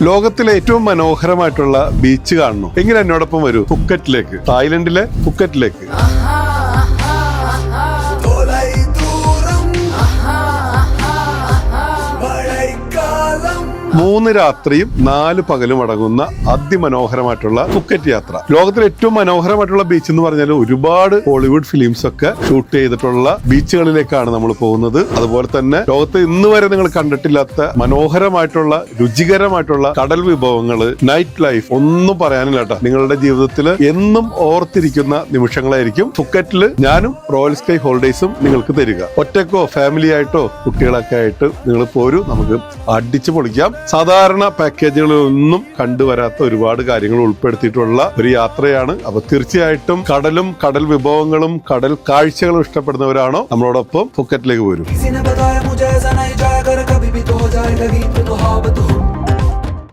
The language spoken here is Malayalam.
ലോകത്തിലെ ഏറ്റവും മനോഹരമായിട്ടുള്ള ബീച്ച് കാണണം എങ്ങനെ എന്നോടൊപ്പം വരൂ ഫുക്കറ്റിലേക്ക്, തായ്ലൻഡിലെ ഫുക്കറ്റിലേക്ക്. 3 രാത്രിയും 4 പകലും അടങ്ങുന്ന അതിമനോഹരമായിട്ടുള്ള ഫുക്കറ്റ് യാത്ര. ലോകത്തിലെ ഏറ്റവും മനോഹരമായിട്ടുള്ള ബീച്ച് എന്ന് പറഞ്ഞാൽ ഒരുപാട് ഹോളിവുഡ് ഫിലിംസ് ഒക്കെ ഷൂട്ട് ചെയ്തിട്ടുള്ള ബീച്ചുകളിലേക്കാണ് നമ്മൾ പോകുന്നത്. അതുപോലെ തന്നെ ലോകത്ത് ഇന്ന് വരെ നിങ്ങൾ കണ്ടിട്ടില്ലാത്ത മനോഹരമായിട്ടുള്ള രുചികരമായിട്ടുള്ള കടൽ വിഭവങ്ങള്, നൈറ്റ് ലൈഫ്, ഒന്നും പറയാനില്ല കേട്ടോ. നിങ്ങളുടെ ജീവിതത്തിൽ എന്നും ഓർത്തിരിക്കുന്ന നിമിഷങ്ങളായിരിക്കും ഫുക്കറ്റില് ഞാനും റോയൽ സ്കൈ ഹോളിഡേയ്സും നിങ്ങൾക്ക് തരിക. ഒറ്റക്കോ ഫാമിലി ആയിട്ടോ കുട്ടികളൊക്കെ ആയിട്ട് നിങ്ങൾ പോരും, നമുക്ക് അടിച്ചു പൊളിക്കാം. സാധാരണ പാക്കേജുകളൊന്നും കണ്ടുവരാത്ത ഒരുപാട് കാര്യങ്ങൾ ഉൾപ്പെടുത്തിയിട്ടുള്ള ഒരു യാത്രയാണ്. അപ്പൊ തീർച്ചയായിട്ടും കടലും കടൽ വിഭവങ്ങളും കടൽ കാഴ്ചകളും ഇഷ്ടപ്പെടുന്നവരാണോ നമ്മളോടൊപ്പം ഫുക്കറ്റിലേക്ക് വരും.